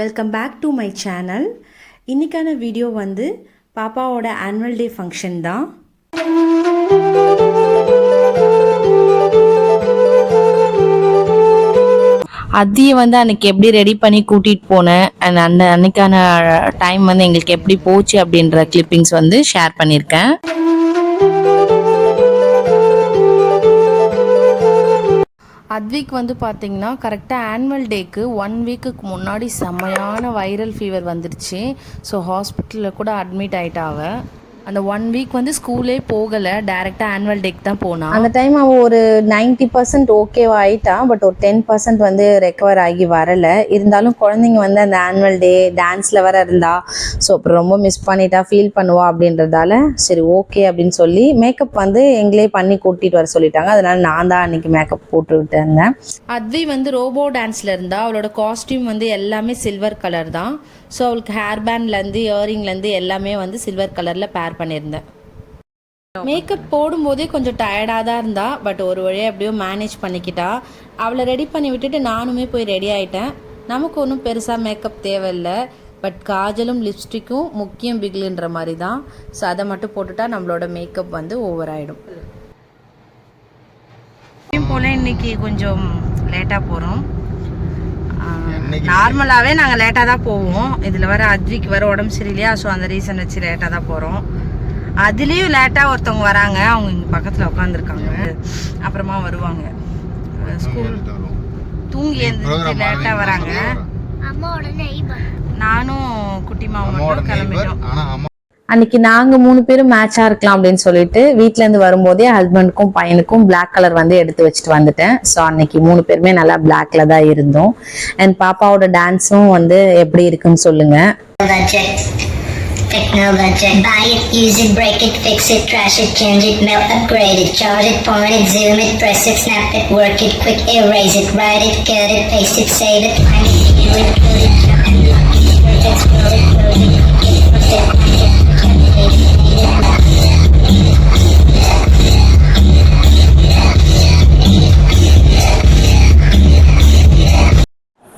Welcome back to my channel. இன்றைக்கான video வந்து பாப்பாவோட ஆனுவல் டே ஃபங்க்ஷன் தான். அதையை வந்து அன்றைக்கி எப்படி ரெடி பண்ணி கூட்டிகிட்டு போனேன் அண்ட் அன்றைக்கான டைம் வந்து எங்களுக்கு எப்படி போச்சு அப்படின்ற கிளிப்பிங்ஸ் வந்து ஷேர் பண்ணியிருக்கேன். அத்விக் வந்து பார்த்திங்கன்னா கரெக்டாக ஆனுவல் டேக்கு 1 வீக்குக்கு முன்னாடி செம்மையான வைரல் ஃபீவர் வந்துடுச்சு. ஸோ ஹாஸ்பிட்டலில் கூட அட்மிட் ஆகிட்டாவ. அந்த 1 வீக் வந்து ஸ்கூலே போகலை, டைரெக்டாக ஆனுவல் டேக்கு தான் போனான். அந்த டைம் அவள் ஒரு 90% ஓகேவா ஆகிட்டா. பட் ஒரு 10% வந்து ரெக்கவர் ஆகி வரலை. இருந்தாலும் குழந்தைங்க வந்து அந்த ஆனுவல் டே டான்ஸில் வர இருந்தா. ஸோ அப்புறம் ரொம்ப மிஸ் பண்ணிட்டா, ஃபீல் பண்ணுவா அப்படின்றதால சரி ஓகே அப்படின்னு சொல்லி மேக்கப் வந்து எங்களே பண்ணி கூட்டிகிட்டு வர சொல்லிட்டாங்க. அதனால நான் தான் அன்றைக்கி மேக்கப் போட்டுக்கிட்டு இருந்தேன். அத்வி வந்து ரோபோ டான்ஸில் இருந்தால் அவளோட காஸ்டியூம் வந்து எல்லாமே சில்வர் கலர் தான். ஸோ அவளுக்கு ஹேர் பேண்ட்லேருந்து இயரிங்லேருந்து எல்லாமே வந்து சில்வர் கலரில் பேர் பண்ணியிருந்தேன். மேக்கப் போடும்போதே கொஞ்சம் டயர்டாக தான் இருந்தா. பட் ஒரு வழியாக எப்படியோ மேனேஜ் பண்ணிக்கிட்டா. அவளை ரெடி பண்ணி விட்டுட்டு நானுமே போய் ரெடி ஆகிட்டேன். நமக்கு ஒன்றும் பெருசாக மேக்கப் தேவையில்லை. பட் காஜலும் லிப்ஸ்டிக்கும் முக்கியம் பிகிலுன்ற மாதிரி தான். ஸோ அதை மட்டும் போட்டுட்டா நம்மளோட மேக்கப் வந்து ஓவர் ஆகிடும். போல் இன்னைக்கு கொஞ்சம் லேட்டாக போகிறோம். நார்மலாகவே நாங்கள் லேட்டாக தான் போவோம். இதில் வர அத்விக்கு வர உடம்பு சரியில்லையா, ஸோ அந்த ரீசன் வச்சு லேட்டாக தான் போகிறோம். அதுலேயும் லேட்டாக ஒருத்தவங்க வராங்க. அவங்க இங்கே பக்கத்தில் உட்காந்துருக்காங்க. அப்புறமா வருவாங்க. ஸ்கூல் தூங்கி எழுந்திரிச்சு லேட்டாக வராங்க. நானும் குட்டிமாவும் மட்டும் கிளம்பிட்டோம். அன்னைக்கு நாங்கள் 3 பேரும் மேட்சாக இருக்கலாம் அப்படின்னு சொல்லிட்டு வீட்டிலேருந்து வரும்போதே ஹஸ்பண்டுக்கும் பையனுக்கும் பிளாக் கலர் வந்து எடுத்து வச்சுட்டு வந்துட்டேன். ஸோ அன்னைக்கு 3 பேருமே நல்லா பிளாக்ல தான் இருந்தோம். அண்ட் பாப்பாவோட டான்ஸும் வந்து எப்படி இருக்குன்னு சொல்லுங்க. Technologic, buy it, use it, break it, fix it, trash it, change it, melt, upgrade it, charge it, point it, zoom it, press it, snap it, work it, quick erase it, write it, cut it, paste it, save it, find it, do it, put it, explode it, close it,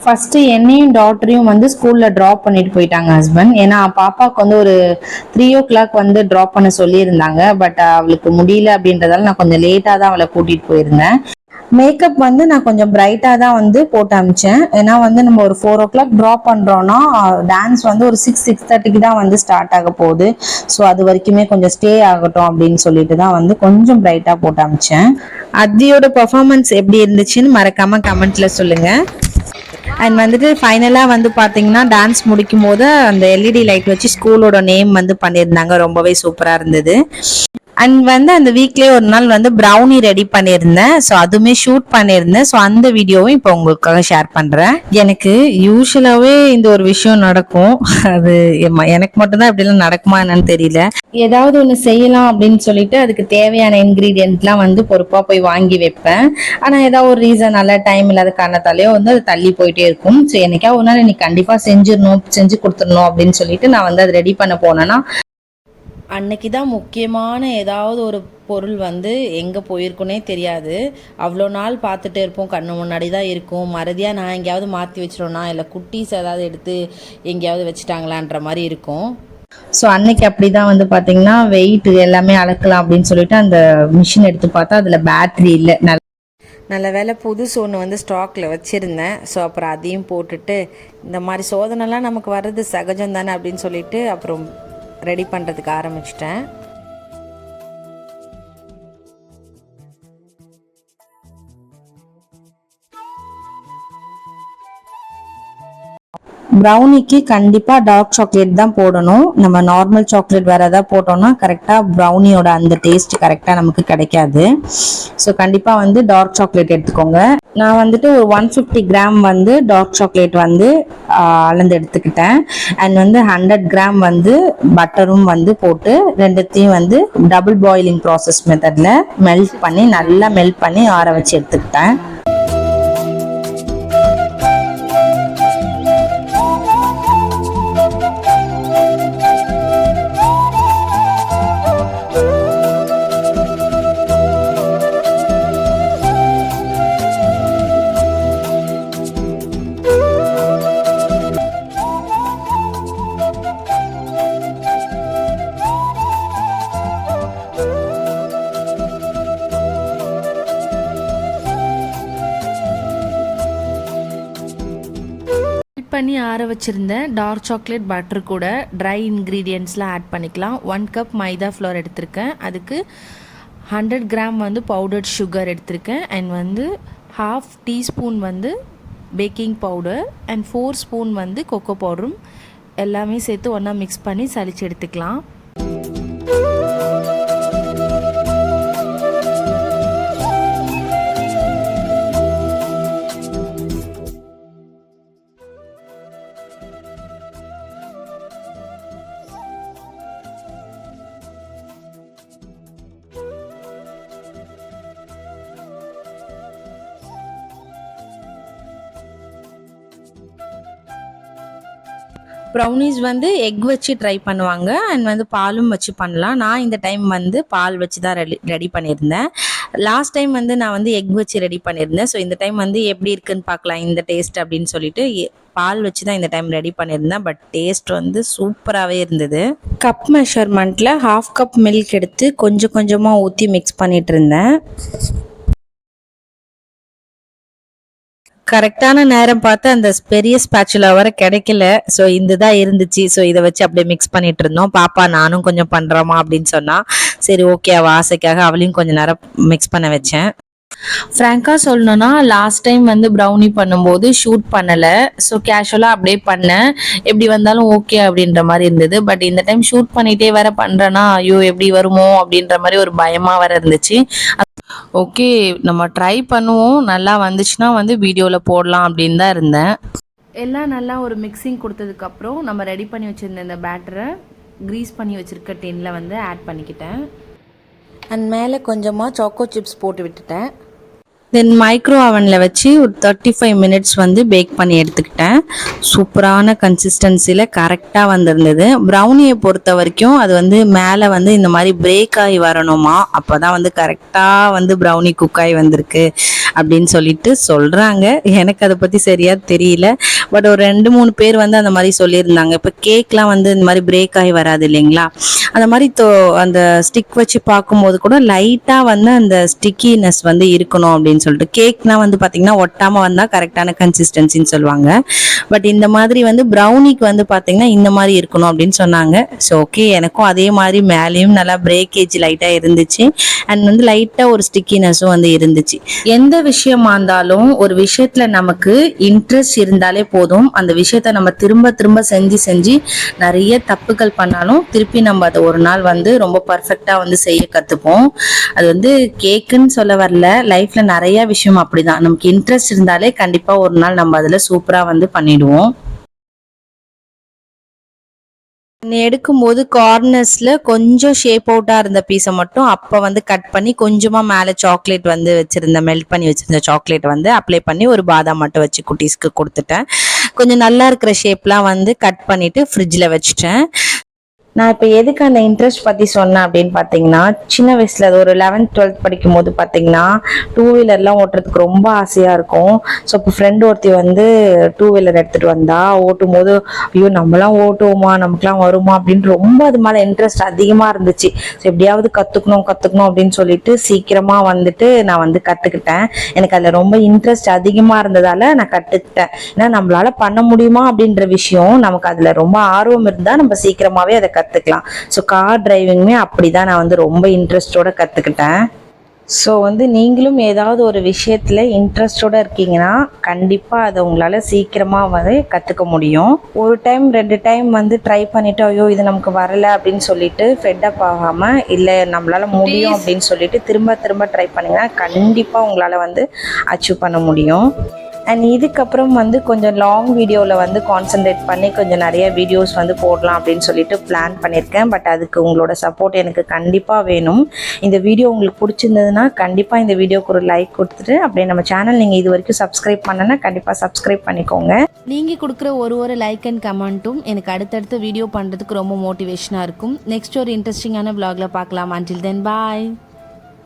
first என்னையும் டாட்டரையும் வந்து ஸ்கூலில் drop பண்ணிட்டு போயிட்டாங்க husband. ஏன்னா பாப்பாவுக்கு வந்து ஒரு 3 o'clock வந்து ட்ராப் பண்ண சொல்லியிருந்தாங்க. பட் அவளுக்கு முடியல அப்படின்றதால நான் கொஞ்சம் லேட்டாக தான் அவளை கூட்டிகிட்டு போயிருந்தேன். மேக்கப் வந்து நான் கொஞ்சம் பிரைட்டாக தான் வந்து போட்டு அமிச்சேன். ஏன்னா வந்து நம்ம ஒரு 4 o'clock ட்ராப் பண்ணுறோன்னா டான்ஸ் வந்து ஒரு 6:30க்கு தான் வந்து ஸ்டார்ட் ஆக போகுது. ஸோ அது வரைக்குமே கொஞ்சம் ஸ்டே ஆகட்டும் அப்படின்னு சொல்லிட்டு தான் வந்து கொஞ்சம் பிரைட்டாக போட்டு அமிச்சேன். அத்தியோட பர்ஃபார்மன்ஸ் எப்படி இருந்துச்சுன்னு மறக்காமல் கமெண்ட்டில் சொல்லுங்கள். அண்ட் வந்துட்டு ஃபைனலாக வந்து பார்த்தீங்கன்னா டான்ஸ் முடிக்கும் போது அந்த எல்இடி லைட் வச்சு ஸ்கூலோட நேம் வந்து பண்ணியிருந்தாங்க. ரொம்பவே சூப்பராக இருந்தது. அண்ட் வந்து அந்த வீக்லேயே ஒரு நாள் வந்து ப்ரௌனி ரெடி பண்ணியிருந்தேன். ஸோ அதுவுமே ஷூட் பண்ணியிருந்தேன். ஸோ அந்த வீடியோவும் இப்போ உங்களுக்காக ஷேர் பண்ணுறேன். எனக்கு யூஸ்வலாகவே இந்த ஒரு விஷயம் நடக்கும். அது எனக்கு மட்டும்தான் இப்படிலாம் நடக்குமா என்னன்னு தெரியல. ஏதாவது ஒன்று செய்யலாம் அப்படின்னு சொல்லிட்டு அதுக்கு தேவையான இன்க்ரீடியன்ட்லாம் வந்து பொறுப்பாக போய் வாங்கி வைப்பேன். ஆனால் ஏதாவது ஒரு ரீசனால டைம் இல்லாத காரணத்தாலேயோ வந்து அது தள்ளி போயிட்டே இருக்கும். ஸோ என்னைக்கா ஒரு நாள் இன்னைக்கு கண்டிப்பாக செஞ்சு கொடுத்துடணும் அப்படின்னு சொல்லிட்டு நான் வந்து அதை ரெடி பண்ண போனேன்னா அன்னைக்கு தான் முக்கியமான ஏதாவது ஒரு பொருள் வந்து எங்கே போயிருக்குன்னே தெரியாது. அவ்வளோ நாள் பார்த்துட்டே இருப்போம், கண்ணு முன்னாடி தான் இருக்கும். மறதியாக நான் எங்கேயாவது மாற்றி வச்சிட்டோன்னா இல்லை குட்டீஸ் ஏதாவது எடுத்து எங்கேயாவது வச்சுட்டாங்களான்ற மாதிரி இருக்கும். ஸோ அன்னைக்கு அப்படி தான் வந்து பார்த்தீங்கன்னா வெயிட் எல்லாமே அளக்கலாம் அப்படின்னு சொல்லிட்டு அந்த மிஷின் எடுத்து பார்த்தா அதில் பேட்ரி இல்லை. நல்ல வேலை புதுசு ஒன்று வந்து ஸ்டாக்கில் வச்சுருந்தேன். ஸோ அப்புறம் அதையும் போட்டுட்டு இந்த மாதிரி சோதனைலாம் நமக்கு வர்றது சகஜம் தானே அப்படின்னு சொல்லிட்டு அப்புறம் ரெடி பண்ணுறதுக்கு ஆரம்பிச்சிட்டேன். ப்ரௌனிக்கு கண்டிப்பாக டார்க் சாக்லேட் தான் போடணும். நம்ம நார்மல் சாக்லேட் வேறு எதாவது போட்டோம்னா கரெக்டாக ப்ரௌனியோட அந்த டேஸ்ட் கரெக்டாக நமக்கு கிடைக்காது. ஸோ கண்டிப்பாக வந்து டார்க் சாக்லேட் எடுத்துக்கோங்க. நான் வந்துட்டு ஒரு 150 கிராம் வந்து டார்க் சாக்லேட் வந்து அளந்து எடுத்துக்கிட்டேன். அண்ட் வந்து 100 கிராம் வந்து பட்டரும் வந்து போட்டு ரெண்டுத்தையும் வந்து டபுள் பாயிலிங் ப்ராசஸ் மெத்தடில் நல்லா மெல்ட் பண்ணி ஆற வச்சு எடுத்துக்கிட்டேன். பண்ணி ஆற வச்சுருந்த டார்க் சாக்லேட் பட்டர் கூட ட்ரை இன்க்ரீடியன்ட்ஸ்லாம் ஆட் பண்ணிக்கலாம். 1 கப் மைதா ஃப்ளோர் எடுத்திருக்கேன். அதுக்கு 100 கிராம் வந்து பவுடர்ட் சுகர் எடுத்திருக்கேன். அண்ட் வந்து 1/2 டீஸ்பூன் வந்து பேக்கிங் பவுடர் அண்ட் 4 ஸ்பூன் வந்து கொக்கோ பவுடரும் எல்லாமே சேர்த்து ஒன்றா மிக்ஸ் பண்ணி சலிச்சு எடுத்துக்கலாம். ப்ரௌனிஸ் வந்து எக் வச்சு ட்ரை பண்ணுவாங்க அண்ட் வந்து பாலும் வச்சு பண்ணலாம். நான் இந்த டைம் வந்து பால் வச்சு தான் ரெடி பண்ணியிருந்தேன். லாஸ்ட் டைம் வந்து நான் வந்து எக் வச்சு ரெடி பண்ணியிருந்தேன். ஸோ இந்த டைம் வந்து எப்படி இருக்குன்னு பார்க்கலாம் இந்த டேஸ்ட் அப்படின்னு சொல்லிட்டு பால் வச்சு தான் இந்த டைம் ரெடி பண்ணியிருந்தேன். பட் டேஸ்ட் வந்து சூப்பராகவே இருந்தது. கப் மெஷர்மெண்ட்டில் 1/2 கப் மில்க் எடுத்து கொஞ்சம் கொஞ்சமாக ஊற்றி மிக்ஸ் பண்ணிட்டு இருந்தேன். கரெக்டான நேரம் பார்த்து அந்த பெரிய ஸ்பேச்சுலா வர கிடைக்கல. ஸோ இந்த தான் இருந்துச்சு. ஸோ இதை வச்சு அப்படியே மிக்ஸ் பண்ணிட்டு இருந்தோம். பாப்பா நானும் கொஞ்சம் பண்ணுறோமா அப்படின்னு சொன்னா சரி ஓகே அவள் ஆசைக்காக அவளையும் கொஞ்சம் நேரம் மிக்ஸ் பண்ண வச்சேன். ஃப்ராங்காக சொல்லணும்னா லாஸ்ட் டைம் வந்து ப்ரௌனி பண்ணும்போது ஷூட் பண்ணலை. ஸோ கேஷுவலாக அப்படியே பண்ணேன். எப்படி வந்தாலும் ஓகே அப்படின்ற மாதிரி இருந்தது. பட் இந்த டைம் ஷூட் பண்ணிகிட்டே வேற பண்ணுறேன்னா ஐயோ எப்படி வருமோ அப்படின்ற மாதிரி ஒரு பயமாக வேற இருந்துச்சு. ஓகே நம்ம ட்ரை பண்ணுவோம், நல்லா வந்துச்சுன்னா வந்து வீடியோவில் போடலாம் அப்படின்னு தான் இருந்தேன். எல்லாம் நல்லா ஒரு மிக்சிங் கொடுத்ததுக்கப்புறம் நம்ம ரெடி பண்ணி வச்சுருந்த இந்த பேட்டரை க்ரீஸ் பண்ணி வச்சுருக்க டின்னில் வந்து ஆட் பண்ணிக்கிட்டேன். அண்ட் மேலே கொஞ்சமாக சாக்கோ சிப்ஸ் போட்டு விட்டுட்டேன். தென் மைக்ரோ அவனில் வச்சு ஒரு 35 மினிட்ஸ் வந்து பேக் பண்ணி எடுத்துக்கிட்டேன். சூப்பரான கன்சிஸ்டன்சியில் கரெக்டாக வந்திருந்தது. ப்ரௌனியை பொறுத்த வரைக்கும் அது வந்து மேலே வந்து இந்த மாதிரி பிரேக் ஆகி வரணுமா, அப்போ தான் வந்து கரெக்டாக வந்து ப்ரௌனி குக் ஆகி வந்திருக்கு அப்படின்னு சொல்லிட்டு சொல்கிறாங்க. எனக்கு அதை பற்றி சரியாக தெரியல. பட் ஒரு 2-3 பேர் வந்து அந்த மாதிரி சொல்லியிருந்தாங்க. இப்போ கேக்லாம் வந்து இந்த மாதிரி பிரேக் ஆகி வராது இல்லைங்களா, அந்த மாதிரி அந்த ஸ்டிக் வச்சு பார்க்கும்போது கூட லைட்டாக வந்து அந்த ஸ்டிக்கினஸ் வந்து இருக்கணும் அப்படின்னு சொல்லிட்டு கேக்னா வந்து பார்த்தீங்கன்னா ஒட்டாமல் வந்தால் கரெக்டான கன்சிஸ்டன்சின்னு சொல்லுவாங்க. பட் இந்த மாதிரி வந்து ப்ரௌனிக்கு வந்து பார்த்தீங்கன்னா இந்த மாதிரி இருக்கணும் அப்படின்னு சொன்னாங்க. ஸோ ஓகே எனக்கும் அதே மாதிரி மேலேயும் நல்லா பிரேக்கேஜ் லைட்டாக இருந்துச்சு அண்ட் வந்து லைட்டாக ஒரு ஸ்டிக்கினஸும் வந்து இருந்துச்சு. எந்த விஷயமா இருந்தாலும் ஒரு விஷயத்துல நமக்கு இன்ட்ரெஸ்ட் இருந்தாலே போதும். அந்த விஷயத்த நம்ம திரும்ப திரும்ப செஞ்சு நிறைய தப்புகள் பண்ணாலும் திருப்பி நம்ம அதை ஒரு நாள் வந்து ரொம்ப பர்ஃபெக்டா வந்து செய்ய கத்துப்போம். அது வந்து கேக்குன்னு சொல்ல வரல, லைஃப்ல நிறைய விஷயம் அப்படிதான். நமக்கு இன்ட்ரெஸ்ட் இருந்தாலே கண்டிப்பா ஒரு நாள் நம்ம அதுல சூப்பரா வந்து பண்ணிடுவோம். எடுக்கும்போது கார்னர்ஸ்ல கொஞ்சம் ஷேப் அவுட்டா இருந்த பீஸை மட்டும் அப்ப வந்து கட் பண்ணி கொஞ்சமா மேல சாக்லேட் வந்து வச்சிருந்த மெல்ட் பண்ணி வச்சிருந்த சாக்லேட் வந்து அப்ளை பண்ணி ஒரு பாதாம் மட்டும் வச்சு குட்டீஸ்க்கு கொடுத்துட்டேன். கொஞ்சம் நல்லா இருக்கிற ஷேப்லாம் வந்து கட் பண்ணிட்டு ஃப்ரிட்ஜில் வச்சுட்டேன். நான் இப்போ எதுக்கு அந்த இன்ட்ரெஸ்ட் பற்றி சொன்னேன் அப்படின்னு பார்த்தீங்கன்னா, சின்ன வயசில் அது ஒரு 11th 12th படிக்கும் போது பார்த்தீங்கன்னா 2 வீலர்லாம் ஓட்டுறதுக்கு ரொம்ப ஆசையாக இருக்கும். ஸோ இப்போ ஃப்ரெண்டு ஒருத்தி வந்து 2 வீலர் எடுத்துகிட்டு வந்தா ஓட்டும் போது ஐயோ நம்மளாம் ஓட்டுவோமா, நமக்குலாம் வருமா அப்படின்ட்டு ரொம்ப அது மேலே இன்ட்ரெஸ்ட் அதிகமாக இருந்துச்சு. ஸோ எப்படியாவது கற்றுக்கணும் அப்படின்னு சொல்லிட்டு சீக்கிரமாக வந்துட்டு நான் வந்து கற்றுக்கிட்டேன். எனக்கு அதில் ரொம்ப இன்ட்ரெஸ்ட் அதிகமாக இருந்ததால் நான் கற்றுக்கிட்டேன். ஏன்னா நம்மளால பண்ண முடியுமா அப்படின்ற விஷயம் நமக்கு அதில் ரொம்ப ஆர்வம் இருந்தால் நம்ம சீக்கிரமாகவே அதை கற்றுக்கலாம். ஸோ கார் டிரைவிங்குமே அப்படிதான் நான் வந்து ரொம்ப இன்ட்ரெஸ்டோட கற்றுக்கிட்டேன். ஸோ வந்து நீங்களும் ஏதாவது ஒரு விஷயத்தில் இன்ட்ரெஸ்டோடு இருக்கீங்கன்னா கண்டிப்பாக அதை உங்களால் சீக்கிரமாக வந்து கற்றுக்க முடியும். ஒரு டைம் 2 டைம் வந்து ட்ரை பண்ணிவிட்டு ஐயோ இது நமக்கு வரலை அப்படின்னு சொல்லிட்டு ஃபெட்டப் ஆகாமல் இல்லை நம்மளால் முடியும் அப்படின்னு சொல்லிட்டு திரும்ப ட்ரை பண்ணிங்கன்னா கண்டிப்பாக உங்களால் வந்து அச்சீவ் பண்ண முடியும். அண்ட் இதுக்கப்புறம் வந்து கொஞ்சம் லாங் வீடியோவில் வந்து கான்சன்ட்ரேட் பண்ணி கொஞ்சம் நிறைய வீடியோஸ் வந்து போடலாம் அப்படின்னு சொல்லிட்டு பிளான் பண்ணியிருக்கேன். பட் அதுக்கு உங்களோட சப்போர்ட் எனக்கு கண்டிப்பாக வேணும். இந்த வீடியோ உங்களுக்கு பிடிச்சிருந்ததுன்னா கண்டிப்பாக இந்த வீடியோக்கு ஒரு லைக் கொடுத்துட்டு அப்படியே நம்ம சேனல் நீங்கள் இது வரைக்கும் சப்ஸ்கிரைப் பண்ணனா கண்டிப்பாக சப்ஸ்கிரைப் பண்ணிக்கோங்க. நீங்கள் கொடுக்குற ஒரு லைக் அண்ட் கமெண்ட்டும் எனக்கு அடுத்தடுத்த வீடியோ பண்ணுறதுக்கு ரொம்ப மோட்டிவேஷனாக இருக்கும். நெக்ஸ்ட் ஒரு இன்ட்ரெஸ்டிங்கான vlogல பார்க்கலாம். until then bye.